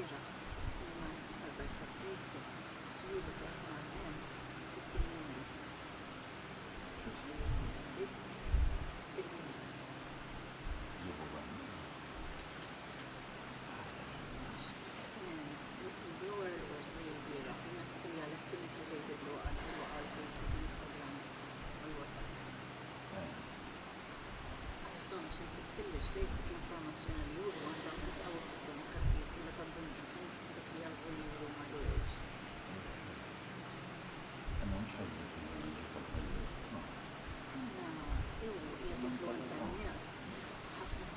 sira imma Zuckerberg ta' Facebook swieħu personalment 6 biljuni. Jiġifieri 6 biljuni. Whistleblower l-bieraħ naħseb li għalhekk kienet related għal Facebook, Instagram u WhatsApp. Għax dawn xi tiskillex Facebook l-informazzjoni li juru għandha nilqgħu fid-demokrazija kollha tad-dinja fejn dak li jażlu li juru ma jurux. Qiegħed influwenza n-nies ħafna.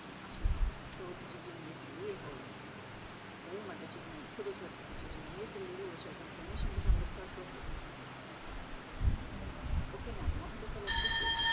So d-deċiżjonijiet li jieħu huma ħudu ċerta deċiżjonijiet li juru ċerta information biex għamlu iktar profit. U kien hemm waħda tal-affarijiet.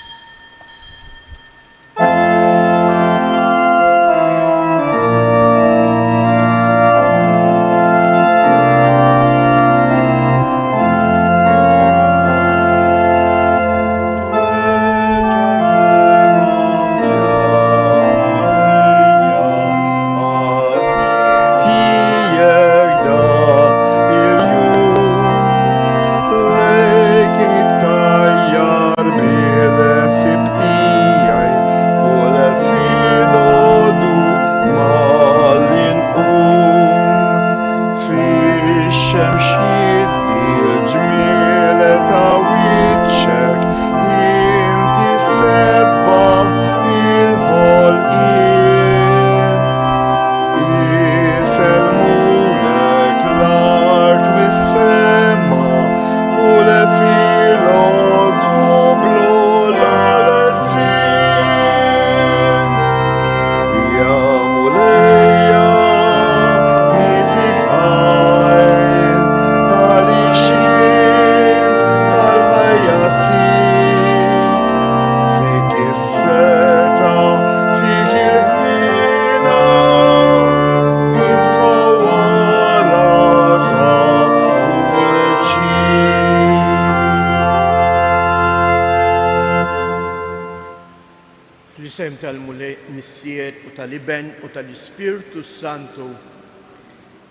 Fl-isem tal-Missier u tal-Iben u tal-Ispirtu Santu,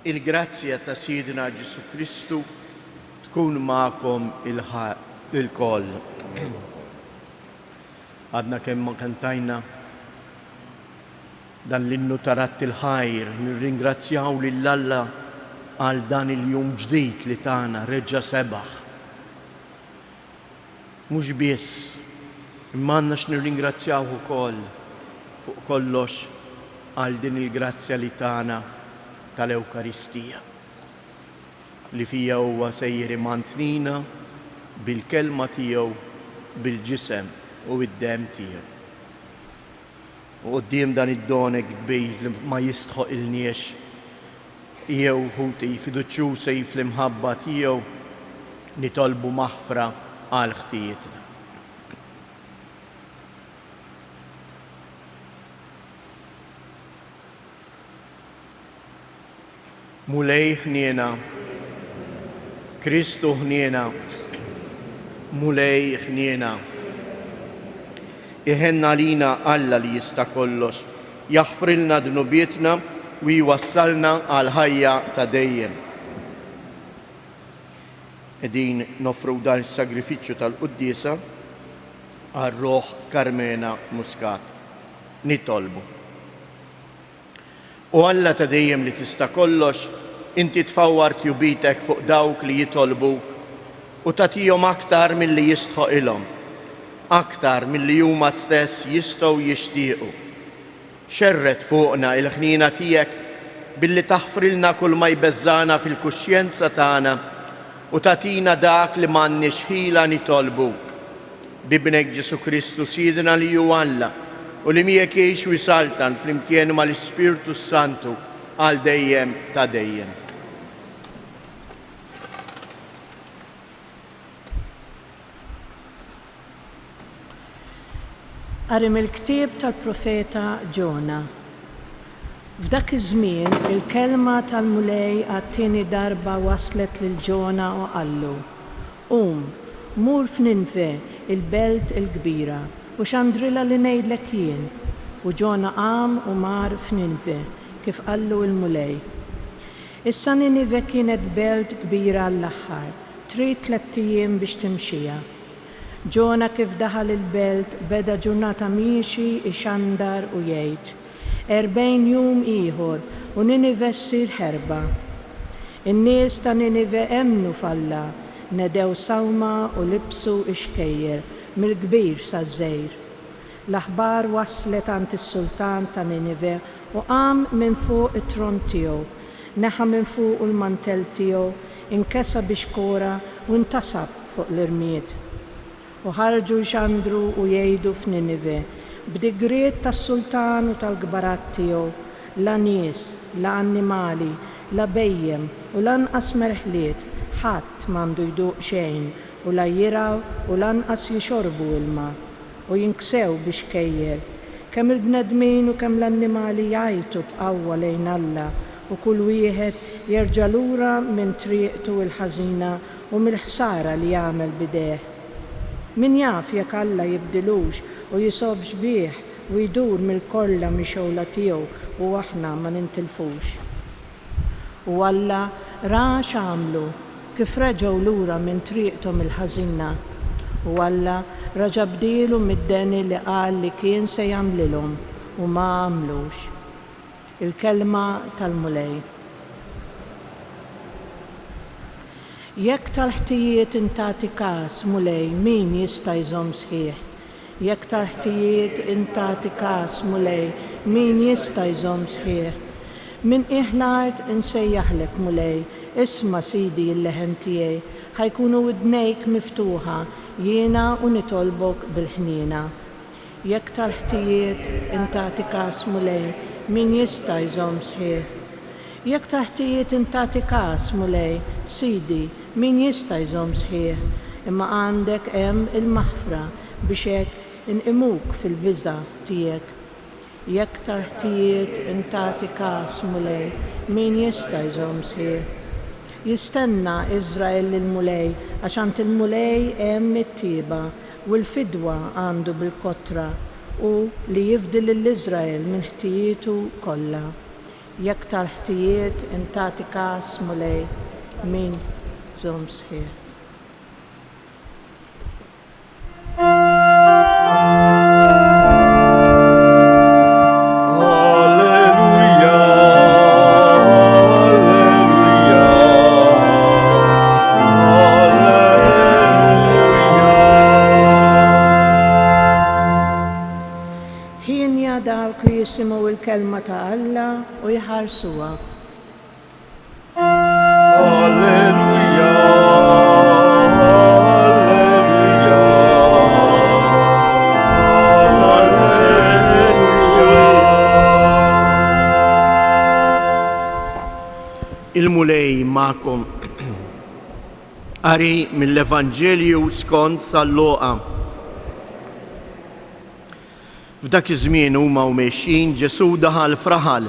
il-grazzja ta' Sidna Ġesu Kristu tkun magħkom il-koll. Għadna kemm ma kantajna dan l-innu tarat il-ħajr, nirringrazzjaw lill-Alla għal dan il-jum ġdid li tagħna reġġa' sebaħ. Mhux biss, imma għandna x'nirringrazzjaw ukoll fuq kollox għal din il-grazzja li tagħna tal-Ewkaristija li fija huwa sejjer imantnina bil-kelma tiegħu, bil-ġisem u bid-dem tiegħu. U quddiem dan id-donek kbir li ma jistħoq ilniex jew ħuti fiduċjuża fl-imħabba tiegħu nitolbu maħfra għal ħtietna. Mulej ħniena, Kristu ħniena, mulej ħniena. Iħenna lina Alla li jista' kollox, jaħfrilna dnubietna u jwassalna għal ħajja ta' dejjem. Qegħdin nofru dan is-sagrifiċċju tal-Quddiesa għar-Roħ Carmena Muscat. Nitolbu. U Alla ta' dejjem li tista' kollox, inti tfawwar tjubitek fuq dawk li jitolbuk u tagħtihom aktar milli jistħoq ilhom, aktar milli huma stess jistgħu jixtiequ. Xerret fuqna il-ħniena tiegħek billi taħfrilna kull ma jbeżżana fil-kuxjenza tagħna u tagħtina dak li m'għandniex ħila nitolbuk. Bibnek Ġesu Kristu Sidna li hu Alla u li miegħek jgħix u jsaltan flimkien mal-Ispirtu Santu għal dejjem ta' dejjem. Qarim il-ktieb tal-profeta Ġona. F'dak iż-żmien il-kelma tal-Mulej għat-tieni darba waslet lil Ġona u qallu: mur f'Ninve, il-belt il-kbira, u x'għandrila li ngħidlek jien. U Ġona qam u mar f'Ninve kif qallu l-Mulej. Issa Ninive kienet belt kbira l-aħħar, trid 3 ijiem biex timxija. Ġona kif daħal il-belt beda ġurnata miexi ixandar u jgħid: 40 jum ieħor u Ninive ssir ħerba. In-nies ta' Ninive emnu falla, nedew sawma u libsu ixkejjer mill-kbir saż-żgħir. L-aħbar waslet għand is-sultan ta' Ninive u qam minn fuq it-tron tiegħu, neħa minn fuq il-mantel tiegħu, inkesa biex kora u intasab fuq l-irmiet. U ħarġu jxandru u jgħidu f'Ninive b'digriet tas-sultan u tal-gbarat tiegħu, la nies, la annimali, la bejjem u lanqas merħliet, ħadd m'għandu jduq xejn u la jiraw u lanqas jixorbu ilma u jinksew biex kejjer. Kemm il-bnedmin u kemm l-annimali jgħajtu b'qawwa lejn Alla u kull wieħed jerġa' lura minn triqtu l-ħażina u mill-ħsara li jagħmel bideh. Min jaf jekk Alla jibdilux u jisobx bih u jdur mill-kollha mixewla tiegħu u aħna ma nintilfux. U Alla ra x'għamlu kif reġgħu lura minn triqthom il-ħażina u Alla raġa' bdielu mid-deni li qal li kien se jagħmlilhom u ma għamlux. Il-kelma tal-mulej. Jekk tal-ħtijiet intagħti każ mulej, min jista' jżomm sħiħ? Jekk tal-ħtijiet intagħti każ mulej, min jista' jżomm sħiħ? Min iħlart insejjaħlek mulej, isma' Sidi l-leħen tiegħi, ħajkunu widnejk miftuħa, jiena u nitolbok bil-ħniena. Jekk tal-ħtijiet intagħti każ mulej, min jista' jżomm sħiħ? Jekk tal-ħtijiet intagħti każ mulej, Sidi, min jista' jżomm sħiħ? Imma għandek hemm il-maħfra biex hekk inqimuk fil-biża' tiegħek. Jekk tal-ħtijiet intagħti każ mulej, min jista' jżomm sħiħ? Jistenna Iżrael il-mulej għax għand il-mulej hemm it-tieba u l-fidwa għandu bil-kotra u li jifdil l-Iżrael minn ħtijietu kollha. Jekk tal-ħtijiet intagħti każ mulej, min żomm sħiħ. Jisimgħu il-kelma ta' Alla u jħarsuha. Alleluja, alleluja, alleluja. Il-mulej ma'kom. Qari mill-Evanġelju skont San-Luqa. F'dak iż-żmien huma mexjin Ġesu daħal fraħal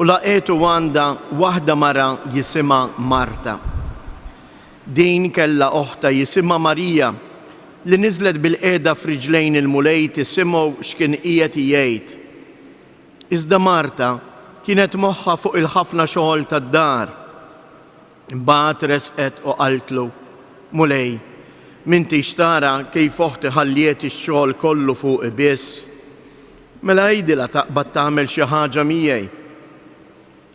u laqetu għandha waħda mara jisimha Marta. Din kellha oħta jisimha Marija li niżlet bil-qiegħda f'riġlejn il-mulej tisimgħu x'kien qiegħed jgħid. Iżda Marta kienet moħħha fuq il-ħafna xogħol tad-dar. Imbagħad resqet u qaltlu: Mulej, m'intix tara kif oħti ħalliet ix-xogħol kollu fuq biss. Mela għidilha taqbad tagħmel xi ħaġa miegħi.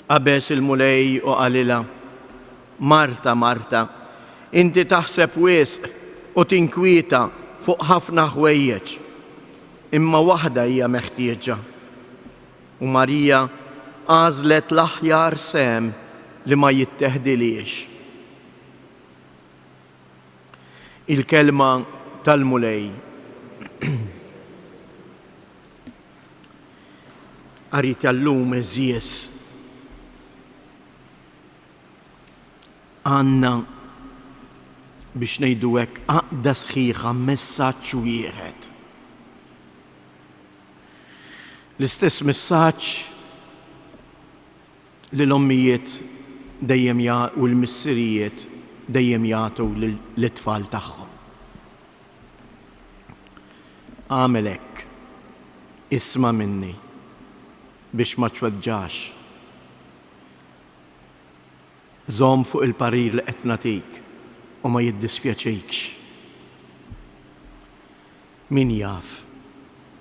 Qabeż il-mulej u qalilha: Marta, Marta, inti taħseb wisq u tinkwieta fuq ħafna ħwejjeġ, imma waħda hija meħtieġa. U Marija għażlet l-aħjar sem li ma jitteħdilix. Il-kelma tal-mulej. Qarit allum eżies għandna biex ngħidu hekk għaqda sħiħa messaġġ wieħed. L-istess messaġġ li l-ommijiet dejjem u l-missirijiet dejjem jagħtu lit-tfal tagħhom. Għamel hekk, isma' minni biex ma tweġġax. Żomm fuq il-parir li qed nagħtik u ma jiddispjaċikx. Min jaf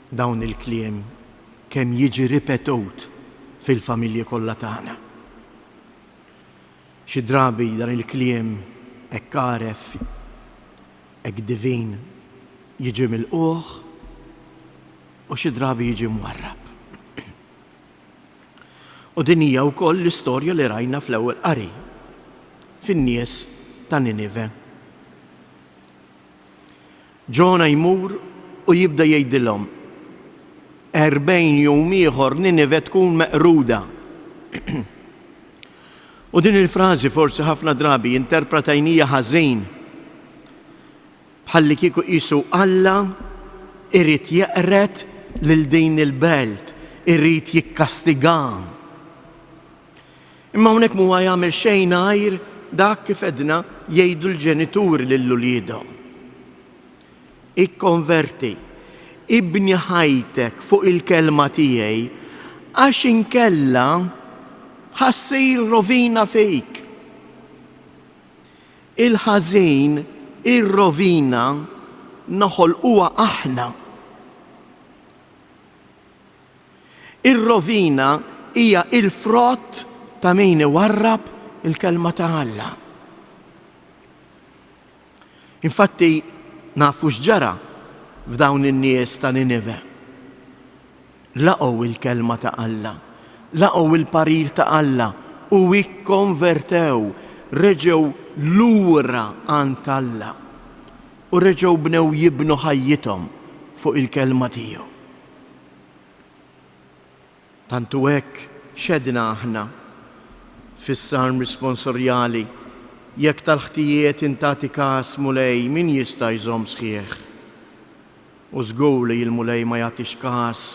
dawn il-kliem kemm jiġi ripetut fil-familji kollha tagħna. Xi drabi dan il-kliem hekk għaref, hekk divin jiġi milquh u xi drabi jiġi mwarrab. U din hija wkoll l-istorja li rajna fl-ewwel qari fin-nies ta' Ninive. Ġona jmur u jibda jgħidilhom 40 jum ieħor Ninive tkun meqruda. U din il-frażi forsi ħafna drabi interpretajnija ħażin bħalli kieku qisu Alla irid jeqret lil din il-belt, irid jikkastigahom. Imma hawnhekk mhuwa jagħmel xejn għajr dak kif edna jgħidu l-ġenituri lil-uliedhom. Ikkonverti, ibni ħajtek fuq il-kelma tiegħi għax inkella ħassir rovina fejk. Il-ħażin, ir-rovina naħolquha aħna. Ir-rovina hija il-frott ta' min iwarrab il-kelma ta' Alla. Infatti nafu x'ġara f'dawn in-nies ta' Ninive. Laqgħu il-kelma ta' Alla, laqgħu il-parir ta' Alla u ikkonvertew, reġgħu lura għand Alla u reġgħu bnew jibnu ħajjithom fuq il-kelma tiegħu. Tantu hekk xedna aħna fis-salm responsorjali jekk tal-ħtijiet intati każ mulej min jista' jżomm sħiħ. U żgur li l-mulej ma jagħtix każ.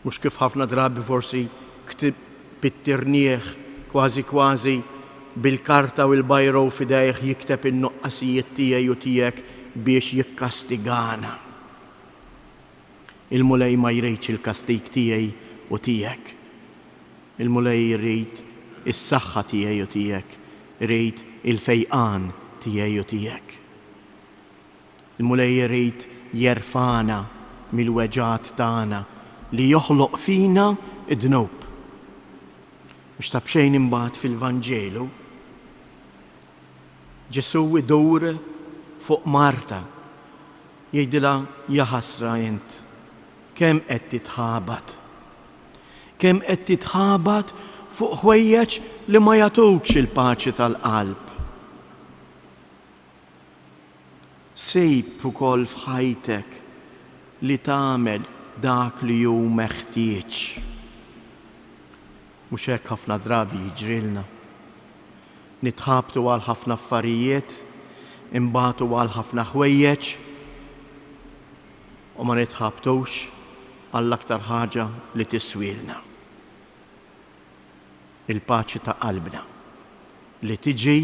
Mhux kif ħafna drabi forsi ktib bit-tirnieħ kważi bil-karta u l-bajro f'idejh jikteb in-nuqqasijiet tiegħi u tiegħek biex jikkastigana. Il-mulej ma jridx il-kastig tiegħi u tiegħek. Il-mulej jrid is-saħħa tiegħi u tiegħek, jrid il-fejqan tiegħi u tiegħek. Il-mulej jrid jerfana mill-weġat tagħna li joħloq fina id-dnub. Mhux ta' bxejn imbagħad fil-Vanġelu Ġesu idur fuq Marta jgħidilha ja ħasra int kemm qed titħabat. Kemm qed titħabat fuq ħwejjeġ li ma jagħtukx il-paċi tal-qalb. Sejb ukoll f'ħajtek li tagħmel dak li hu meħtieġ. Mhux hekk ħafna drabi jiġrilna. Nitħabtu għal ħafna affarijiet, imbagħtu għal ħafna ħwejjeġ u ma nitħabtux għall-aktar ħaġa li tiswilna. Il-paċi ta' qalbna li tiġi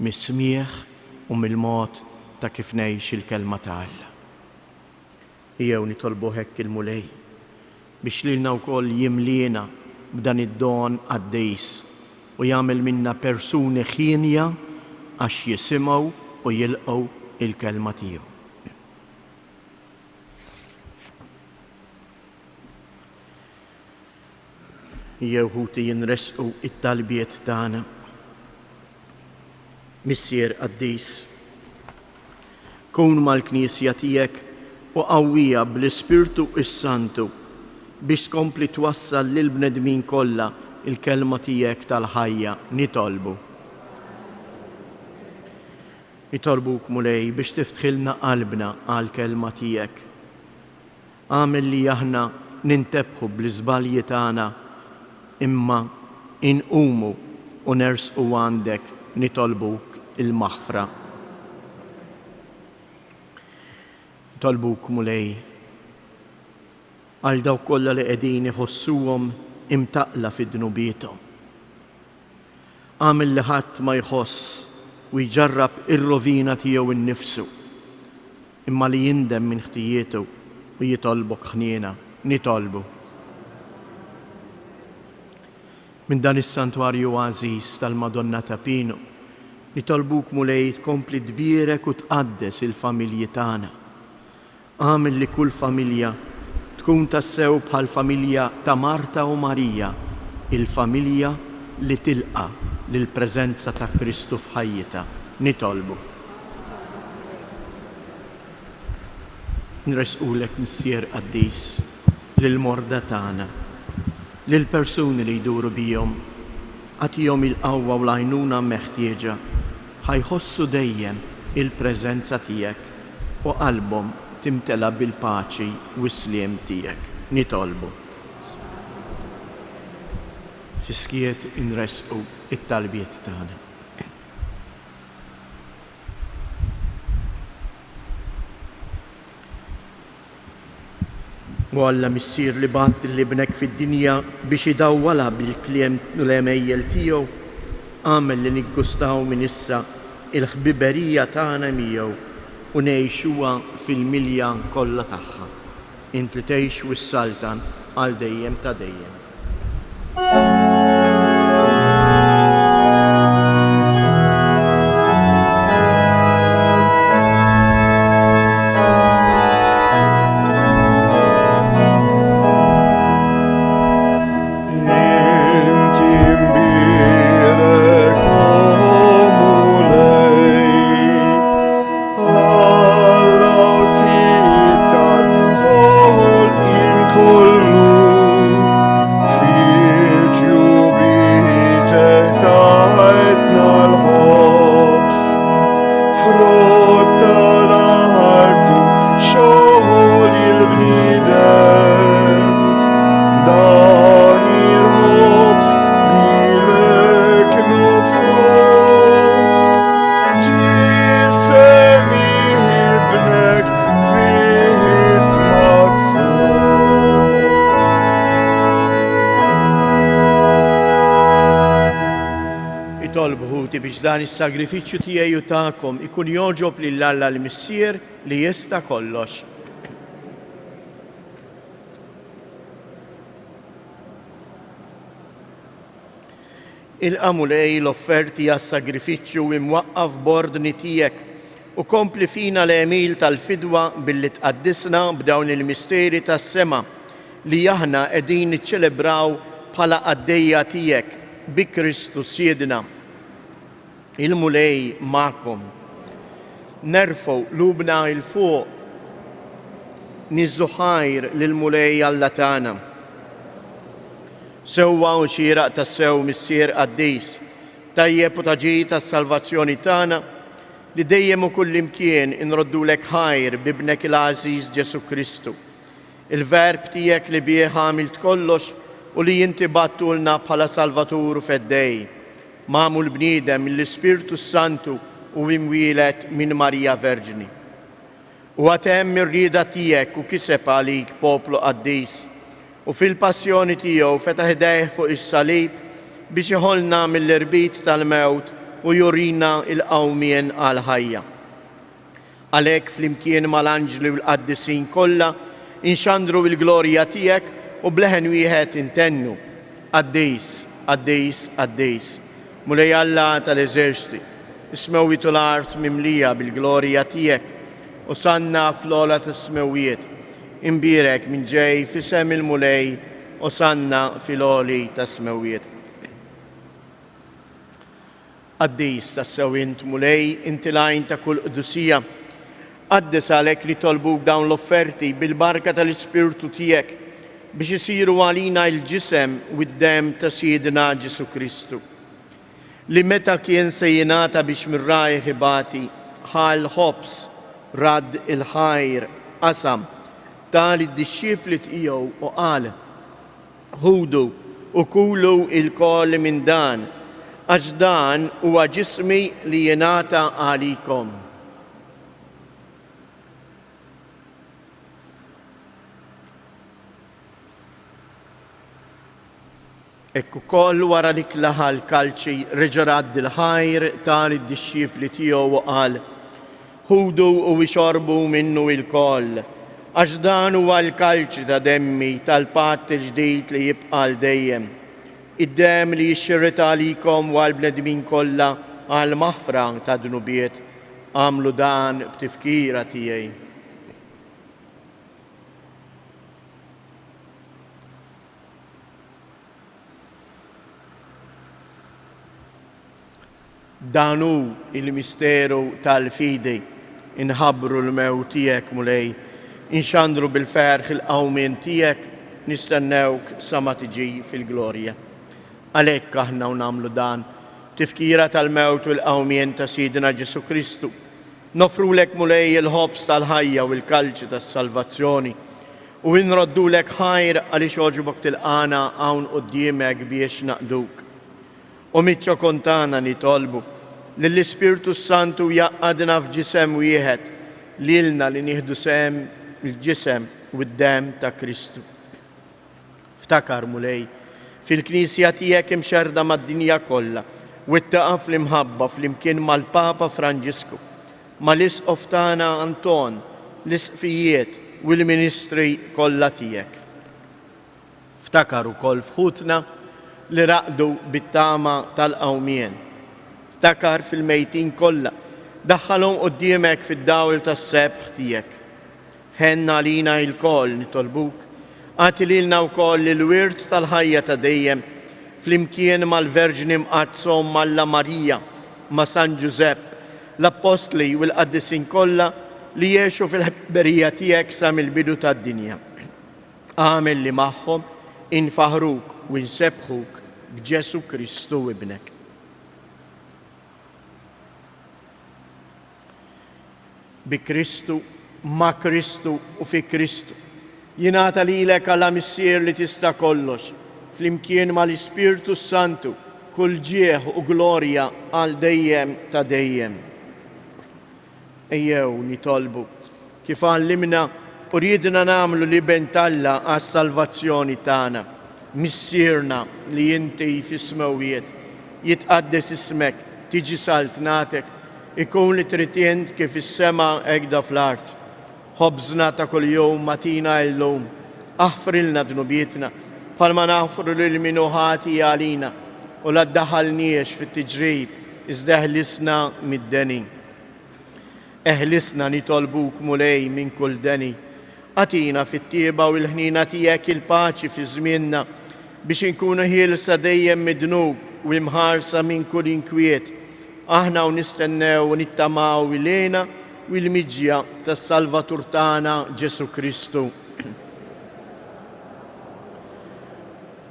mis-smieħ u mill-mod ta' kif ngħix il-kelma ta' Alla. Jew nitolbu hekk il-mulej biex lilna wkoll jimliena b'dan id-don għaddejs u jagħmel minna persuni ħienja għax jisimgħu u jilqgħu il-kelma tiegħu. Jew ħuti jinresqu it-talbiet tagħna. Missier Qaddis, kun mal-Knisja tiegħek u qawwija bl-Ispirtu s-Santu biex tkompli twassal lil bnedmin kollha il-kelma tiegħek tal-ħajja nitolbu. Nitolbuk mulej biex tiftħilna qalbna għall-kelma tiegħek. Għamel li aħna nintebħu bl-iżbalji tagħna imma inqumu u nersqu għandek nitolbuk il-maħfra. Nitolbuk mulej għal dawk kollha li qegħdin iħossuhom imtaqla fid-dnubietom. Għamel li ħadd ma jħoss u jġarrab ir-rovina tiegħu innifsu imma li jindem minn ħtijietu u jitolbok ħniena nitolbu. Minn dan is-santwarju għażiż tal-Madonna ta' Pino, nitolbuk mulej tkompli tbierek u tqaddes il-familji tagħna. Għamel li kull familja tkun tassew bħal familja ta' Marta u Marija, il-familja li tilqa lill-preżenza ta' Kristu f'ħajjita. Nitolbu. Nresqulek Missier Qaddis lill-morda tagħna, lill-persuni li jduru bihom, għatihom il-qawwa u l-għajnuna meħtieġa, ħajħossu dejjem il-preżenza tiegħek u qalbhom timtela bil-paċi u s-sliem tiegħek. Nitolbu. Fiskiet inresqu it-talbiet tagħna. U Alla missier li bat l-ibnek fid-dinja biex idawwala bil-kliem u l-emejjel tiegħu, għamel li niggustaw minn issa il-ħbiberija tagħna miegħu u ngħixuha fil-milja kollha tagħha. Int li tgħix wis-saltan għal dejjem ta' dejjem. Biex dan is-sagrifiċċju tiegħi u tagħkom ikun joġob lil Alla l-Missier li jista' kollox. Il-qamulej l-offerti għas-sagrifiċċju imwaqqaf b'ordni tiegħek u kompli fina l-emil tal-fidwa billi tqaddisna b'dawn il-misteri tas-sema li aħna qegħdin niċċelebraw bħala għaddejja tiegħek bi Kristu Siedna. Il-mulej ma'kom. Nerfgħu lubna il-fuq, niżżuħajr lill-mulej Alla tagħna. Sewwa u xieraq tas-sew Missier Qaddis, tajjeb u taġid tas-salvazzjoni tagħna li dejjem u kull imkien inroddulek ħajr bibnek il-għażiż Ġesu Kristu. Il-verb tiegħek li bih għamilt kollox u li inti battulna bħala Salvatur u Feddej. Magħmul bniedem mill-Ispirtu Santu u imwielet minn Marija Verġni. U għatemm ir-rieda tiegħek u kiseb għalik poplu Qaddis u fil-passjoni tiegħu fetaħ idejh fuq is-salib biex iħollna mill-irbit tal-mewt u jurina il-qawmien għal ħajja. Għalhekk flimkien mal-anġli u l-qaddisin kollha inxandru l-glorja tiegħek u bleħen wieħed intennu. Qaddis, Qaddis, Qaddis. Mulej Alla tal-eżerċti, ismewitu l-art mimlija bil-glorja tiegħek u sanna fl-ola tas-smewiet. Imbirek minn ġej fisem il-mulej u sanna fil-oli tas-smewiet. Qaddis tas-sewint mulej inti lajn ta' kull qdusija. Qaddis għalhekk li tolbuk dawn l-offerti bil-barka tal-Ispirtu tiegħek biex isiru għalina l-ġisem u d-dem ta' Siedna Ġesu Kristu. Li meta kien se jingħata biex mir-rajħ ibati ħal ħobs rad il-ħajr qasam tal id-dixxiepli tiegħu u qal ħudu u kulu il-koll minn dan għax dan huwa ġismi li jingħata għalikom. Ekku koll wara li klaħa l-kalċi reġarad il-ħajr tal id-dixxiepli tiegħu u qal ħudu u ixorbu minnu il-koll għax dan huwa l-kalċi ta' demmi tal-patt il-ġdid li jibqa' dejjem. id-dem li jixxirrita għalikom u għal-bnedmin kollha għal-maħfra ta' dnubiet għamlu dan b'tifkira tiegħi. Danu il-misteru tal-fidi inħabru l-mew tiegħek mulej, inxandru bil-ferħ il-qawmin tiegħek, nistennewk sa ma tiġi fil-glorja. Għalhekk aħna nagħmlu dan tifkira tal-mewt u l-qawmien ta' Sidina Ġesu Kristu. Nofrulek mulej il-ħobs tal-ħajja u l-kalċi tas-salvazzjoni u nroddulek ħajr għaliex oġbok tilqana hawn quddiemek biex naqduk. U mitċo kontana nitolbu lill-Ispirtu Santu jaqqadna f'ġisem wieħed lilna li nieħdu sem il-ġisem u d-dem ta' Kristu. Ftakar mulej fil-Knisja tiegħek imxerda mad-dinja kollha u ittaqa' fl-imħabba flimkien mal-Papa Franġisku, mal-Isqof tagħna Anton, l-isqfijiet u l-ministri kollha tiegħek. Ftakar ukoll fħutna li raqdu bit-tama tal-qawmien. Ftakar fil-mejtin kollha, daħħalhom quddiemek fid-dawl tas-sebħ tiegħek. Ħenna lina l-koll nitolbuk, għati lilna wkoll il-wirt tal-ħajja ta' dejjem flimkien mal-Verġni mqazzhom Malla Marija, ma' San Giuseppe, l-Apostli u l-Qaddisin kollha li jgħixu fil-ħberija tiegħek sa mill-bidu tad-dinja. Għamel li magħhom infaħruk u nsebħuk b'Ġesu Kristu ibnek. Bi Kristu, ma' Kristu u fi Kristu. Jingħata lilek għala missier li tista' kollox, flimkien mal-Ispirtu Santu, kull ġieħ u glorja għal dejjem ta' dejjem. Ejjew nitolbu kif għallimna u ridna nagħmlu li bentalla għas-salvazzjoni tagħna. Missierna li inti fis-smawiet, jitqaddes ismek, tiġi saltnatek, ikun li tritient kif is-sema hekk fl-art. Ħobżna ta' kuljum matina llum, aħfrilna dnubietna, bħalma naħfru lil minu ħati għalina u la ddaħħalniex fit-tiġrib, iżda eħlisna mid-deni. Eħlisna nitolbuk mulej minn kull deni. Għatina fit-tieba u l-ħnina tiegħek il-paċi fi żmienna biex inkunu ħielsa dejjem midnub u imħarsa minn kull inkwiet. Aħna u nistennew u nittamaw ilejna u l-miġja tas-Salvatur tagħna Ġesu Kristu.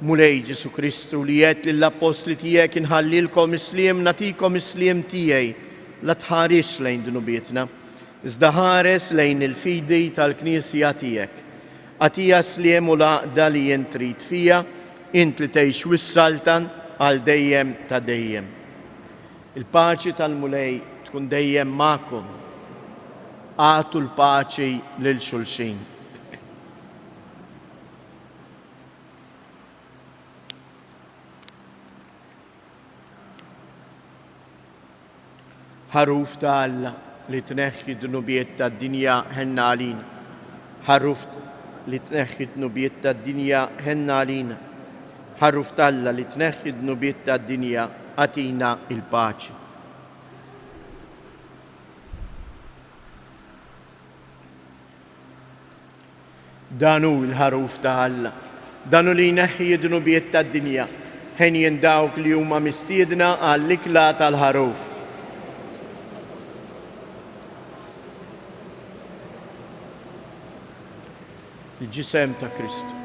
Mulej Ġesu Kristu li qed lill-Apostli tiegħek inħallilkom isliem natikom isliem tiegħi la tħares lejn dnubietna, iżda ħares lejn il-fidi tal-Knisja tiegħek. Għatija sliem u laqda li jien trid fija, int li tgħix wis-saltan għal dejjem ta' dejjem. Il-paċi tal-mulej tkun dejjem magħkom. Għatu l-paċi lil xulxin. Ħaruf ta' Alla li tneħħi dnubiet tad-dinja ħenna għalina. Ħaruf li tneħħi dnubiet tad-dinja ħenna għalina. Ħaruf ta' Alla li tneħħi dnubiet tad-dinja għatina il-paċi. Danu il-ħaruf ta' Alla, danu li jneħħi dnubiet tad-dinja, ħen dawk li huma mistiedna għall-ikla tal-ħaruf. Il-ġisem ta' Kristu.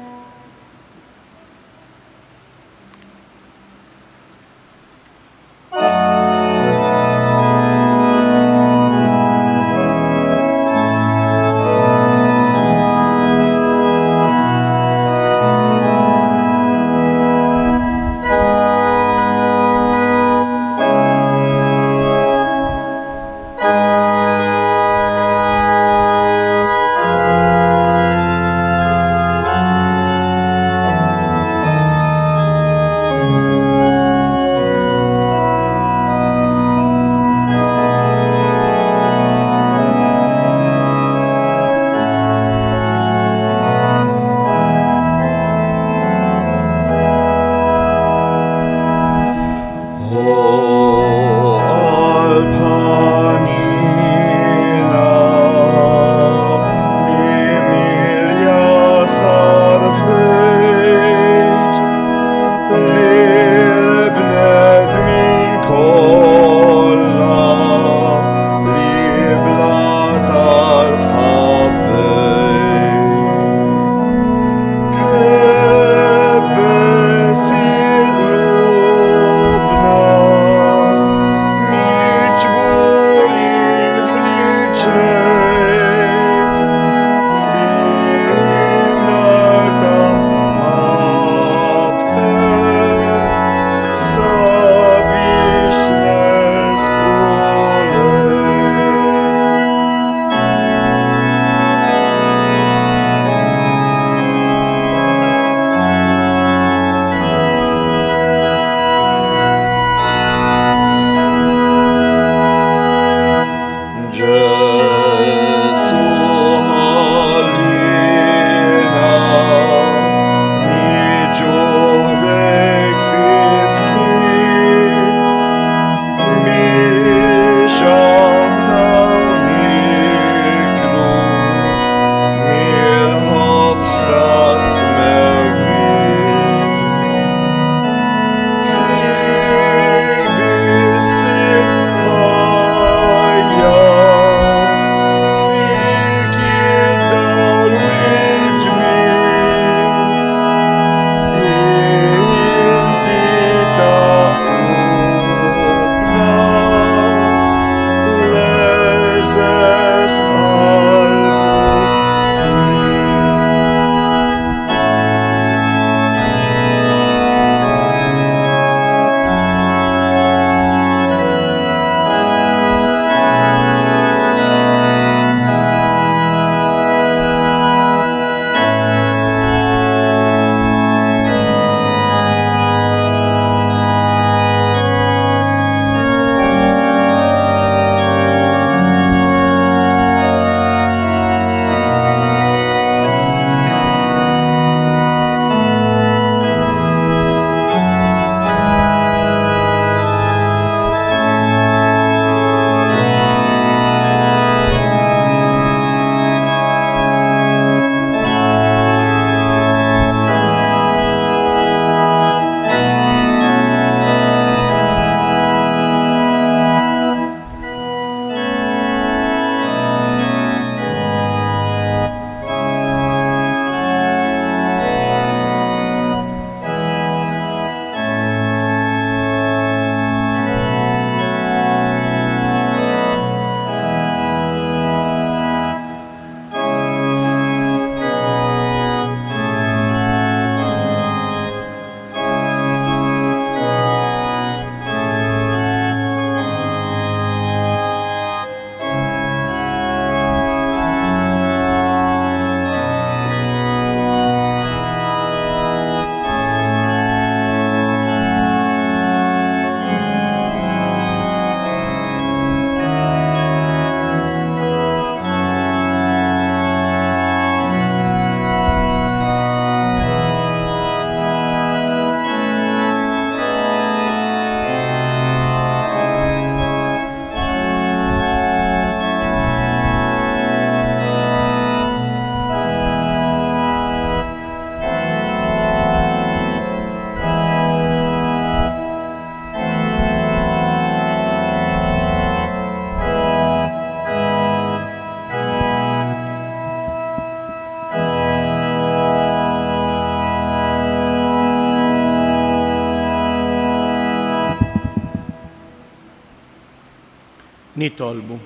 Nitolbu.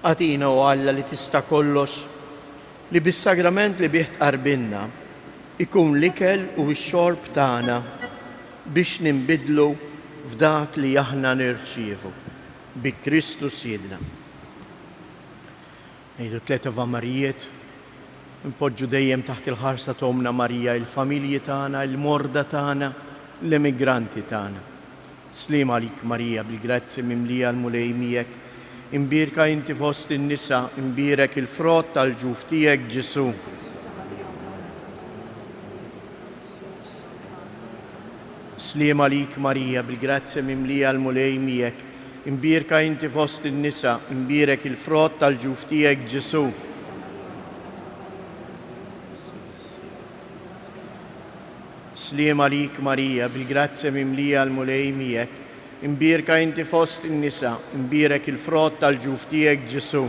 Għatina u Alla li tista' kollox li bis-sagrament li bih tqarbilna ikun l-ikel u x-xorb tagħna biex ninbidlu f'dak li aħna nirċievu bi Kristu Siedna. Ngħidu tliet Avamarijiet, npoġġu dejjem taħt il-ħarsa Omna Marija il-familji tagħna, il-morda tagħna, l-immigranti tagħna. Sliem għalik Marija bil-grazzi mimlija l-mulej miegħek, imbirka inti fost in-nisa, imbirek il-frott tal-ġuf tiegħek Ġesu. Sliem għalik Marija bil-grazzi mimlija l-mulej miegħek, imbirka inti fost in-nisa, imbirek il-frott tal-ġuf tiegħek Ġesu. Sliem għalik Marija, bil-grazzja mimlija l-mulej miegħek, imbirka inti fost in-nisa, imbirek il-frott tal-ġuf tiegħek Ġesu.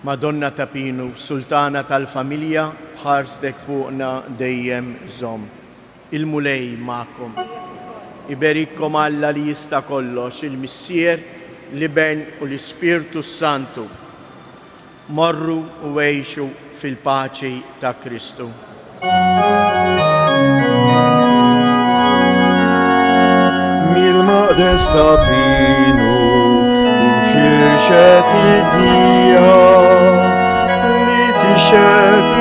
Madonna ta' Pinu, Sultana tal-familja, ħarstek fuqna dejjem żomm. Il-mulej ma'kom. Iberikkom Alla li jista' kollox, il-Missier, l-Iben u l-Ispirtu Santu. Morru u għejxu fil-paċi ta' Kristu. Mil-maqdes ta' Pinu, infirxet id-dija, li tixet